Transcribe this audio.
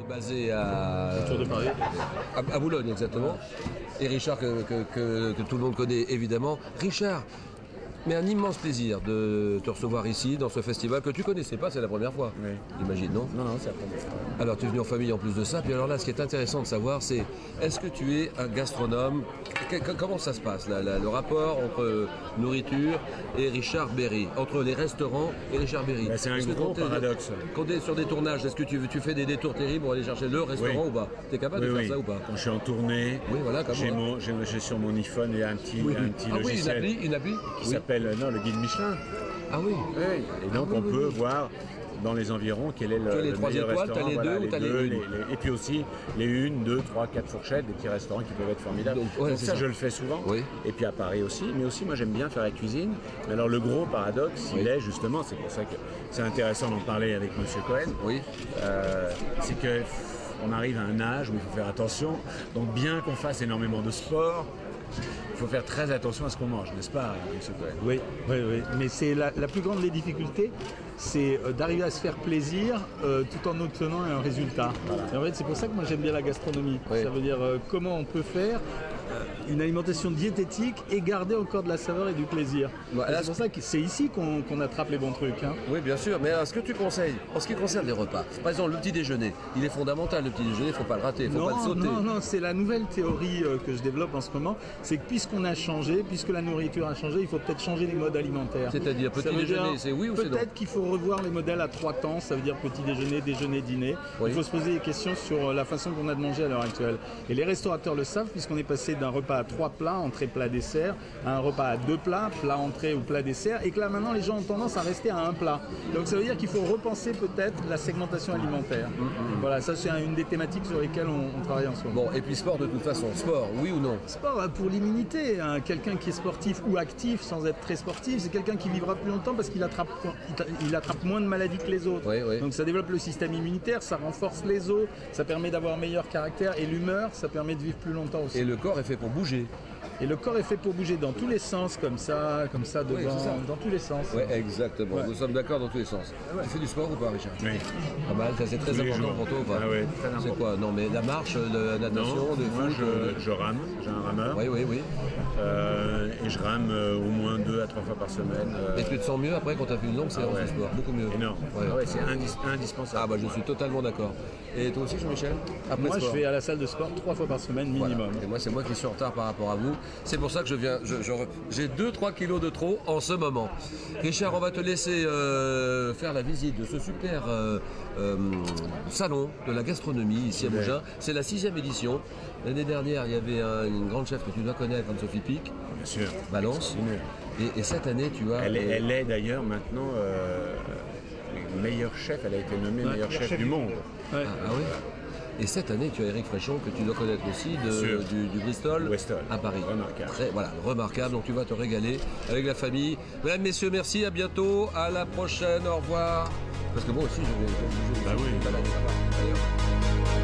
est basé à, Autour de Paris. à Boulogne, exactement. Et Richard, que tout le monde connaît évidemment. Richard, mais un immense plaisir de te recevoir ici, dans ce festival que tu connaissais pas, c'est la première fois. Oui. J'imagine, non? Non, c'est la première fois. Alors tu es venu en famille en plus de ça, puis alors là ce qui est intéressant de savoir c'est est-ce que tu es un gastronome? Comment ça se passe là, le rapport entre nourriture et Richard Berry, entre les restaurants et Richard Berry? C'est un gros paradoxe. Quand tu es sur des tournages, est-ce que tu fais des détours terribles pour aller chercher le restaurant ou pas? Tu es capable de faire ça ou pas? Quand je suis en tournée, oui, voilà, j'ai sur mon iPhone il y a un petit logiciel une appli qui s'appelle le guide Michelin. Ah oui. Et donc on peut voir dans les environs quel est le meilleur restaurant. T'as les deux ou t'as les une? Et puis aussi les 1, 2, 3, 4 fourchettes, des petits restaurants qui peuvent être formidables. Donc ça je le fais souvent. Oui. Et puis à Paris aussi. Mais aussi moi j'aime bien faire la cuisine. Mais alors le gros paradoxe, il est justement, c'est pour ça que c'est intéressant d'en parler avec Monsieur Cohen. Oui. C'est que on arrive à un âge où il faut faire attention. Donc bien qu'on fasse énormément de sport, il faut faire très attention à ce qu'on mange, n'est-ce pas, M. Cohen? Oui. Mais c'est la plus grande des difficultés, c'est d'arriver à se faire plaisir tout en obtenant un résultat. Voilà. Et en fait, c'est pour ça que moi j'aime bien la gastronomie. Oui. Ça veut dire comment on peut faire une alimentation diététique et garder encore de la saveur et du plaisir. C'est pour ça que c'est ici qu'on attrape les bons trucs. Hein. Oui, bien sûr. Mais alors, ce que tu conseilles, en ce qui concerne les repas, par exemple, le petit déjeuner, il est fondamental. Le petit déjeuner, il ne faut pas le rater, il ne faut pas le sauter. Non, c'est la nouvelle théorie que je développe en ce moment. C'est que puisqu'on a changé, puisque la nourriture a changé, il faut peut-être changer les modes alimentaires. C'est-à-dire petit déjeuner, c'est oui ou c'est non? Peut-être qu'il faut revoir les modèles à 3 temps. Ça veut dire petit déjeuner, déjeuner, dîner. Oui. Il faut se poser des questions sur la façon qu'on a de manger à l'heure actuelle. Et les restaurateurs le savent, puisqu'on est passé d'un repas à 3 plats, entrée, plat, dessert, à un repas à 2 plats, plat, entrée ou plat, dessert, et que là maintenant les gens ont tendance à rester à un plat. Donc ça veut dire qu'il faut repenser peut-être la segmentation alimentaire. Voilà, ça c'est une des thématiques sur lesquelles on travaille en ce moment. Bon, et puis sport de toute façon, sport, oui ou non? Sport pour l'immunité. Hein. Quelqu'un qui est sportif ou actif sans être très sportif, c'est quelqu'un qui vivra plus longtemps parce qu'il attrape moins de maladies que les autres. Oui. Donc ça développe le système immunitaire, ça renforce les os, ça permet d'avoir meilleur caractère et l'humeur, ça permet de vivre plus longtemps aussi. Et le corps est fait pour bouger. Et le corps est fait pour bouger dans tous les sens, comme ça devant, dans tous les sens. Oui, exactement. Ouais. Nous sommes d'accord dans tous les sens. Tu fais du sport ou pas, Richard? Oui. Pas mal, ça c'est très important pour toi ou pas? Ah oui, très important. C'est quoi? Non, mais la marche, la natation, moi je rame, j'ai un rameur. Oui. Et je rame au moins 2 à 3 fois par semaine. Et tu te sens mieux après quand tu as fait une longue séance de sport? Beaucoup mieux. Énorme. C'est indispensable. Ah bah je suis totalement d'accord. Et toi aussi, Jean-Michel? Moi je vais à la salle de sport 3 fois par semaine minimum. Voilà. Et moi c'est moi qui suis en retard par rapport à vous. C'est pour ça que j'ai 2-3 kilos de trop en ce moment. Richard, on va te laisser faire la visite de ce super salon de la gastronomie ici à Mougins. C'est la 6e édition. L'année dernière, il y avait une grande chef que tu dois connaître, Anne-Sophie Pic. Bien sûr. Balance. Et cette année, tu as... Elle est d'ailleurs maintenant meilleure chef. Elle a été nommée meilleure chef du monde. Ouais. Ah oui. Et cette année, tu as Éric Fréchon, que tu dois connaître aussi, du Bristol à Paris. Remarquable. Remarquable. Donc tu vas te régaler avec la famille. Mesdames, messieurs, merci, à bientôt, à la prochaine, au revoir. Parce que moi aussi, je vais balade là-bas.